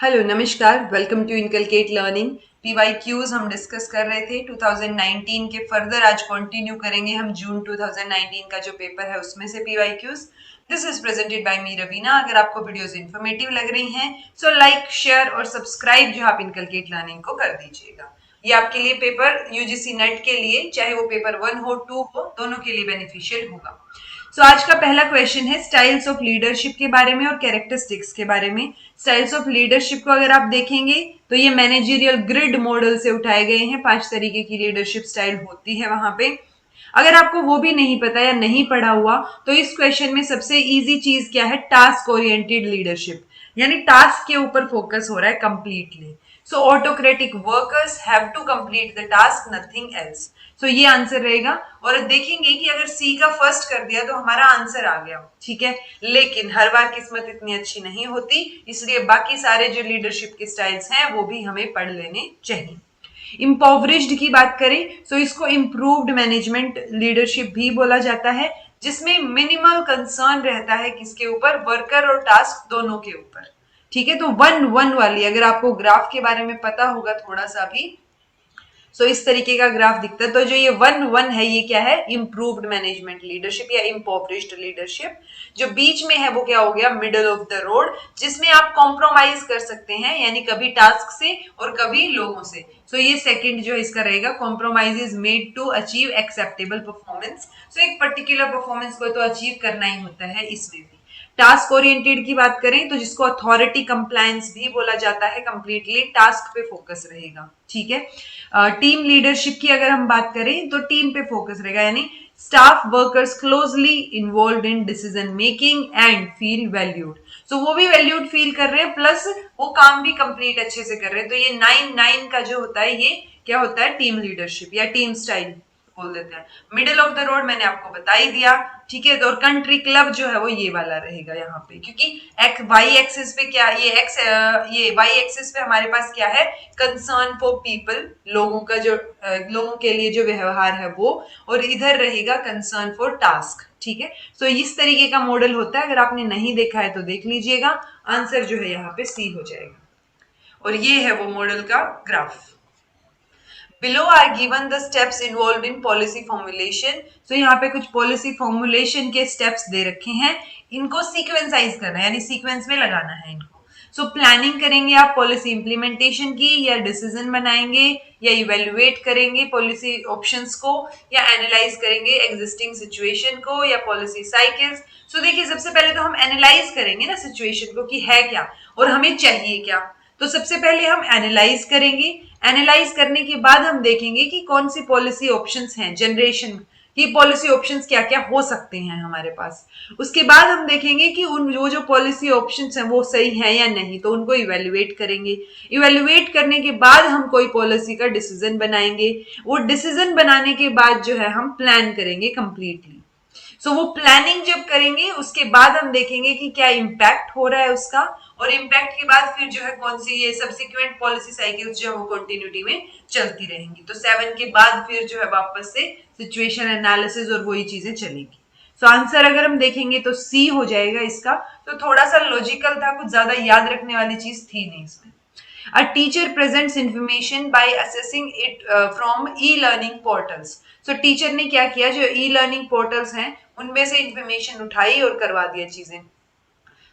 Hello नमस्कार, welcome to inculcate learning. PYQs हम discuss कर रहे थे 2019 के, फर्दर आज कंटिन्यू करेंगे हम जून 2019 का जो पेपर है उसमें से PYQs. This is presented by me Raveena. अगर आपको वीडियोस इन्फॉर्मेटिव लग रही हैं सो लाइक, शेयर और सब्सक्राइब जो आप इनकलकेट लर्निंग को कर दीजिएगा। ये आपके लिए पेपर यूजीसी नेट के लिए, चाहे वो पेपर 1 हो 2 हो, दोनों के लिए बेनिफिशियल होगा। सो आज का पहला क्वेश्चन है स्टाइल्स ऑफ लीडरशिप के बारे में और कैरेक्टरिस्टिक्स के बारे में। स्टाइल्स ऑफ लीडरशिप को अगर आप देखेंगे तो ये मैनेजरियल ग्रिड मॉडल से उठाए गए हैं। 5 तरीके की लीडरशिप स्टाइल होती है वहां पे। अगर आपको वो भी नहीं पता या नहीं पढ़ा हुआ तो इस क्वेश्चन में सबसे इजी चीज क्या है, टास्क ओरिएंटेड लीडरशिप, यानी टास्क के ऊपर फोकस हो रहा है completely. So autocratic workers have to complete the task, nothing else. So ये आंसर रहेगा। और देखेंगे कि अगर सी का फर्स्ट कर दिया तो हमारा आंसर आ गया, ठीक है। लेकिन हर बार किस्मत इतनी अच्छी नहीं होती, इसलिए बाकी सारे जो लीडरशिप के स्टाइल्स हैं वो भी हमें पढ़ लेने चाहिए। इम्पोवरिश्ड की बात करें तो इसको इम्प्रूव्ड मैनेजमेंट लीडरशिप भी बोला जाता है, जिसमें मिनिमल कंसर्न रहता है किसके ऊपर, वर्कर और टास्क दोनों के ऊपर। ठीक है, तो 1-1 वाली, अगर आपको ग्राफ के बारे में पता होगा थोड़ा सा भी, सो इस तरीके का ग्राफ दिखता है। तो जो ये 1-1 है ये क्या है, इंप्रूव्ड मैनेजमेंट लीडरशिप या इम्पोवरिश्ड लीडरशिप। जो बीच में है वो क्या हो गया, मिडल ऑफ द रोड, जिसमें आप कॉम्प्रोमाइज कर सकते हैं, यानी कभी टास्क से और कभी लोगों से। सो ये सेकंड जो इसका रहेगा, compromise is made to achieve acceptable performance. So एक पर्टिकुलर परफॉर्मेंस को तो अचीव करना ही होता है इसमें भी। टास्क ओरिएंटेड की बात करें तो जिसको अथॉरिटी कंप्लायंस भी बोला जाता है, कंप्लीटली टास्क पे फोकस रहेगा, ठीक है। टीम लीडरशिप की अगर हम बात करें तो टीम पे फोकस रहेगा, यानी staff workers closely involved in decision making and feel valued. So वो भी वैल्यूड फील कर रहे हैं, प्लस वो काम भी कंप्लीट अच्छे से कर रहे हैं। तो ये 9-9 का जो होता है ये क्या होता है, टीम लीडरशिप या टीम स्टाइल बोल देते हैं। मिडिल ऑफ द रोड मैंने आपको बता ही दिया, ठीक है। तो और कंट्री क्लब जो है वो ये वाला रहेगा यहाँ पे, क्योंकि वाई एक्सिस पे क्या, ये वाई एक्सिस पे हमारे पास क्या है, कंसर्न फॉर पीपल, लोगों का जो लोगों के लिए जो व्यवहार है वो, और इधर रहेगा कंसर्न फॉर टास्क, ठीक है। सो इस तरीके का मॉडल होता है। अगर आपने नहीं देखा है तो देख लीजिएगा, आंसर जो है यहाँ पे सी हो जाएगा। और ये है वो मॉडल का graph. Below are given the steps involved in policy formulation. So यहाँ पे कुछ policy formulation के steps दे रखे हैं, इनको sequencize करना है, यानी sequence में लगाना है इनको। So planning करेंगे आप policy implementation की, या decision बनाएंगे, या evaluate करेंगे policy options को, या analyze करेंगे existing situation को, या policy cycles। So देखिए, सबसे पहले तो हम analyze करेंगे ना situation को कि है क्या और हमें चाहिए क्या। तो सबसे पहले हम एनालाइज करेंगे। एनालाइज करने के बाद हम देखेंगे कि कौन सी पॉलिसी ऑप्शंस हैं, जनरेशन की पॉलिसी ऑप्शंस क्या क्या हो सकते हैं हमारे पास। उसके बाद हम देखेंगे कि उन वो जो पॉलिसी ऑप्शंस हैं वो सही है या नहीं, तो उनको इवेल्युएट करेंगे। इवेल्युएट करने के बाद हम कोई पॉलिसी का डिसीजन बनाएंगे। वो डिसीजन बनाने के बाद जो है हम प्लान करेंगे कंप्लीटली। सो वो प्लानिंग जब करेंगे उसके बाद हम देखेंगे कि क्या इम्पैक्ट हो रहा है उसका, और इम्पैक्ट के बाद फिर जो है कौन सी ये सब्सिक्वेंट पॉलिसी साइकिल्स जो है वो कंटिन्यूटी में चलती रहेंगी। तो 7 के बाद फिर जो है वापस से सिचुएशन एनालिसिस और वही चीजें चलेगी। सो आंसर अगर हम देखेंगे तो सी हो जाएगा इसका। तो थोड़ा सा लॉजिकल था, कुछ ज्यादा याद रखने वाली चीज थी नहीं इसमें। A teacher presents information by assessing it from e-learning portals. So teacher ने क्या किया, जो e-learning portals हैं उनमें से इंफॉर्मेशन उठाई और करवा दिया चीजें।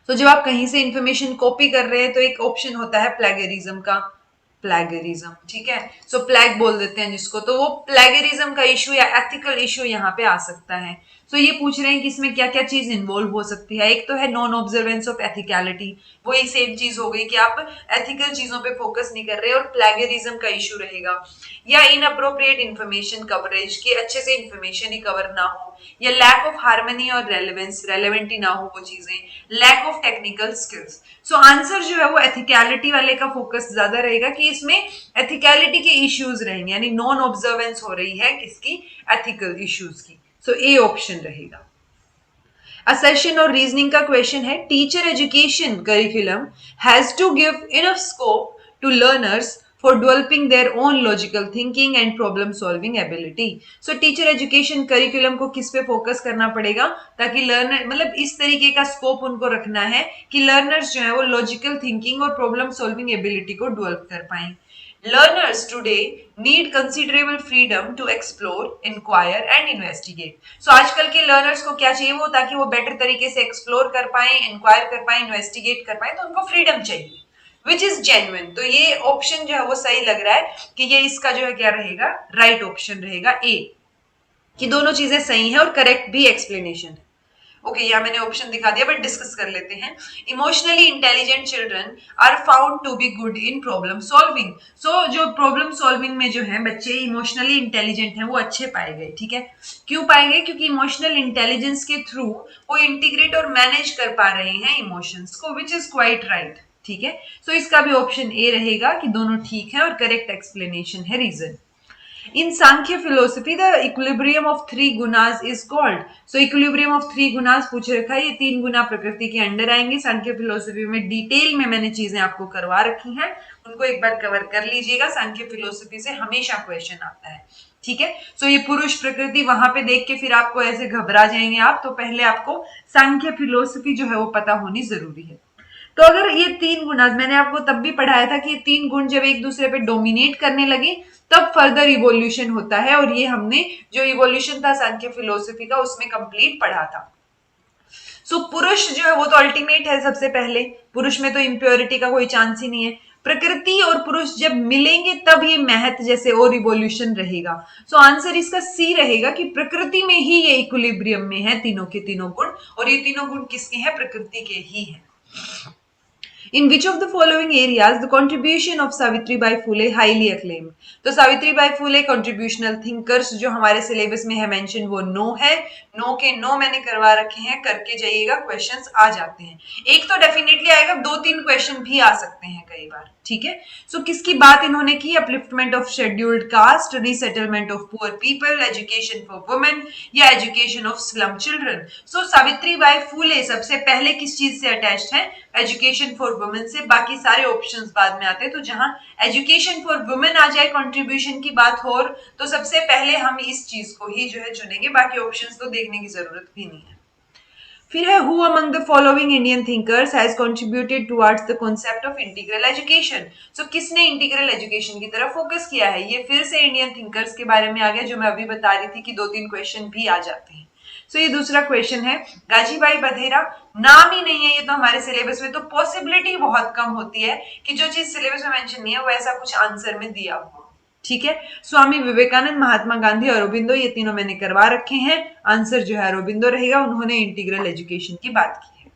तो जब आप कहीं से इंफॉर्मेशन कॉपी कर रहे हैं तो एक ऑप्शन होता है प्लेगरिज्म का, प्लेगरिज्म, ठीक है। सो प्लेग बोल देते हैं जिसको, तो वो प्लेगरिज्म का इशू या एथिकल इशू यहाँ पे आ सकता है। सो ये पूछ रहे हैं कि इसमें क्या क्या चीज इन्वॉल्व हो सकती है। एक तो है नॉन ऑब्जर्वेंस ऑफ एथिकलिटी, वही सेम चीज हो गई कि आप एथिकल चीजों पे फोकस नहीं कर रहे और प्लेगरिज्म का इशू रहेगा। या इनअप्रोप्रिएट इंफॉर्मेशन कवरेज, की अच्छे से इंफॉर्मेशन ही कवर ना हो, या लैक ऑफ हार्मनी और रेलेवेंस, रेलेवेंट ही ना हो वो चीजें, lack of technical skills. So answer जो है वो एथिकलिटी वाले का फोकस ज्यादा रहेगा कि इसमें एथिकलिटी के इश्यूज रहेंगे, यानी नॉन ऑब्जर्वेंस हो रही है किसकी, एथिकल इश्यूज की। सो ए ऑप्शन रहेगा। असेशन और रीजनिंग का क्वेश्चन है, teacher education curriculum has to give enough scope to learners for developing their own logical thinking and problem solving ability. So teacher education curriculum को किस पे फोकस करना पड़ेगा ताकि लर्नर मतलब इस तरीके का स्कोप उनको रखना है कि लर्नर्स जो है वो लॉजिकल थिंकिंग और प्रॉब्लम सॉल्विंग एबिलिटी को डेवलप कर पाए. Learners today need considerable freedom to explore, inquire and investigate. So आजकल के learners को क्या चाहिए वो ताकि वो बेटर तरीके से एक्सप्लोर कर पाए, इंक्वायर कर पाए, इन्वेस्टिगेट कर पाए, तो उनको फ्रीडम चाहिए विच इज जेन्युइन. तो ये ऑप्शन जो है वो सही लग रहा है कि ये इसका जो है क्या रहेगा, राइट ऑप्शन रहेगा ए, कि दोनों चीजें सही है और करेक्ट भी एक्सप्लेनेशन है. ओके यहाँ मैंने ऑप्शन दिखा दिया बट डिस्कस कर लेते हैं. Emotionally intelligent children are found to be good in problem solving. So जो प्रॉब्लम सॉल्विंग में जो है बच्चे इमोशनली इंटेलिजेंट हैं वो अच्छे पाए गए. ठीक है, क्यों पाए गए? क्योंकि इमोशनल इंटेलिजेंस के थ्रू वो इंटीग्रेट और मैनेज कर पा रहे हैं इमोशंस को, विच इज क्वाइट राइट. ठीक है, सो इसका भी ऑप्शन ए रहेगा कि दोनों ठीक है और करेक्ट एक्सप्लेनेशन है reason. In Sankhya philosophy, the equilibrium of three gunas is called. So equilibrium of three gunas पूछ रखा है, ये तीन गुना प्रकृति के अंडर आएंगे. सांख्य फिलोसफी में डिटेल में मैंने चीजें आपको करवा रखी हैं, उनको एक बार कवर कर लीजिएगा. सांख्य फिलोसफी से हमेशा क्वेश्चन आता है. ठीक है, सो ये पुरुष प्रकृति वहां पे देख के फिर आपको ऐसे घबरा जाएंगे आप, तो पहले आपको सांख्य फिलोसफी जो है वो पता होनी जरूरी है. तो अगर ये तीन गुण, मैंने आपको तब भी पढ़ाया था कि ये तीन गुण जब एक दूसरे पे डोमिनेट करने लगे तब फर्दर इवोल्यूशन होता है, और ये हमने जो इवोल्यूशन था सांख्य फिलोसफी का उसमें कंप्लीट पढ़ा था. सो पुरुष जो है वो तो अल्टीमेट है. सबसे पहले पुरुष में तो इम्प्योरिटी का कोई चांस ही नहीं है. प्रकृति और पुरुष जब मिलेंगे तब ये महत्व जैसे और इवोल्यूशन रहेगा. सो आंसर इसका सी रहेगा कि प्रकृति में ही ये इक्विलिब्रियम में है तीनों के तीनों गुण, और ये तीनों गुण किसके हैं? प्रकृति के ही हैं. In which of the following areas the contribution of Savitribai Phule highly acclaimed? तो सावित्रीबाई फूले कंट्रीब्यूशनल थिंकर्स जो हमारे सिलेबस में है मेंशन वो नो है. नो के नो मैंने करवा रखे हैं, करके जाइएगा, क्वेश्चंस आ जाते हैं. एक तो डेफिनेटली आएगा, दो तीन क्वेश्चन भी आ सकते हैं कई बार. ठीक है, सो किसकी बात इन्होंने की? Upliftment of scheduled caste, resettlement of poor people, education for women या एजुकेशन ऑफ स्लम चिल्ड्रन. सो सावित्रीबाई फूले सबसे पहले किस चीज से अटैच्ड है? एजुकेशन फॉर वुमेन से. बाकी सारे ऑप्शंस बाद में आते हैं, तो जहां एजुकेशन फॉर वुमेन आ जाए, कंट्रीब्यूशन की बात हो, तो सबसे पहले हम इस चीज को ही जो है चुनेंगे. बाकी ऑप्शंस तो देखने की जरूरत भी नहीं है. फिर है who among the following Indian thinkers has contributed towards the concept of integral education. So किसने इंटीग्रल एजुकेशन की तरफ फोकस किया है? ये फिर से इंडियन थिंकर्स के बारे में आ गया जो मैं अभी बता रही थी कि दो तीन क्वेश्चन भी आ जाते हैं. सो ये दूसरा क्वेश्चन है. गाजीबाई बधेरा नाम ही नहीं है ये तो हमारे सिलेबस में, तो पॉसिबिलिटी बहुत कम होती है कि जो चीज सिलेबस में मेंशन नहीं है वो ऐसा कुछ आंसर में दिया हुआ. ठीक है, स्वामी विवेकानंद, महात्मा गांधी, अरबिंदो, ये तीनों मैंने करवा रखे हैं. आंसर जो है अरबिंदो रहेगा, उन्होंने इंटीग्रल एजुकेशन की बात की है.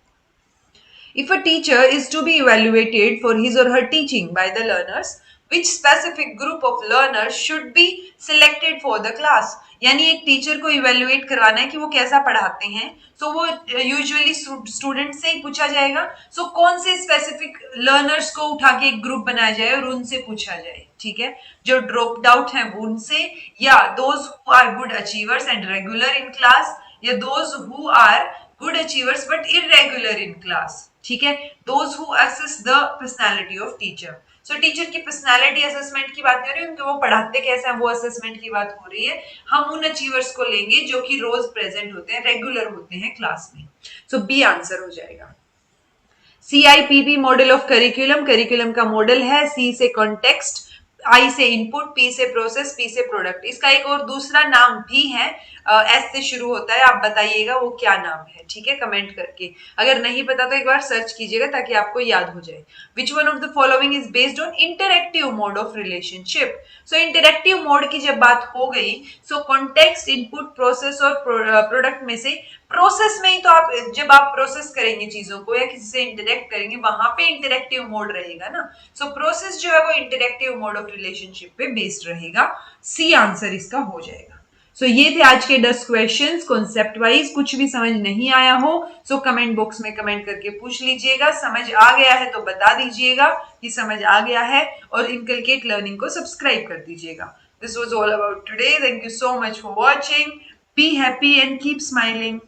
If a teacher is to be evaluated for his or her teaching by the learners, which specific group of learners should be selected for the class? यानी एक टीचर को इवेल्युएट करवाना है कि वो कैसा पढ़ाते हैं, सो वो यूजुअली स्टूडेंट से ही पूछा जाएगा. सो कौन से स्पेसिफिक लर्नर्स को उठा के एक ग्रुप बनाया जाए और उनसे पूछा जाए. ठीक है, जो ड्रॉप्ड आउट है वो उनसे, या those who are good achievers and regular in class, या those who are good achievers but irregular in class. ठीक है, those who assess the personality of teacher. So teacher की पर्सनालिटी असेसमेंट की बात हो रही है, उनके वो पढ़ाते कैसे हैं वो असेसमेंट की बात हो रही है. हम उन अचीवर्स को लेंगे जो कि रोज प्रेजेंट होते हैं, रेगुलर होते हैं क्लास में. सो बी आंसर हो जाएगा. CIPP model of curriculum, curriculum का मॉडल है. सी से कॉन्टेक्स्ट, आई से इनपुट, पी से प्रोसेस, पी से प्रोडक्ट. इसका एक और दूसरा नाम भी है, एस से शुरू होता है. आप बताइएगा वो क्या नाम है. ठीक है, कमेंट करके. अगर नहीं पता तो एक बार सर्च कीजिएगा ताकि आपको याद हो जाए. Which one of the following is based on interactive mode of relationship. So interactive mode की जब बात हो गई, सो कॉन्टेक्स्ट, इनपुट, प्रोसेस और प्रोडक्ट में से प्रोसेस में ही तो आप जब आप प्रोसेस करेंगे चीजों को या किसी से इंटरेक्ट करेंगे वहां पे इंटरेक्टिव मोड रहेगा ना. सो प्रोसेस जो है वो इंटरेक्टिव मोड ऑफ रिलेशनशिप पे बेस्ड रहेगा. सी आंसर इसका हो जाएगा. सो ये थे आज के 10 क्वेश्चंस. कॉन्सेप्ट वाइज कुछ भी समझ नहीं आया हो सो कमेंट बॉक्स में कमेंट करके पूछ लीजिएगा. समझ आ गया है तो बता दीजिएगा कि समझ आ गया है, और इनकलकेट लर्निंग को सब्सक्राइब कर दीजिएगा. This was all about today. Thank you so much for watching. Be happy and keep smiling.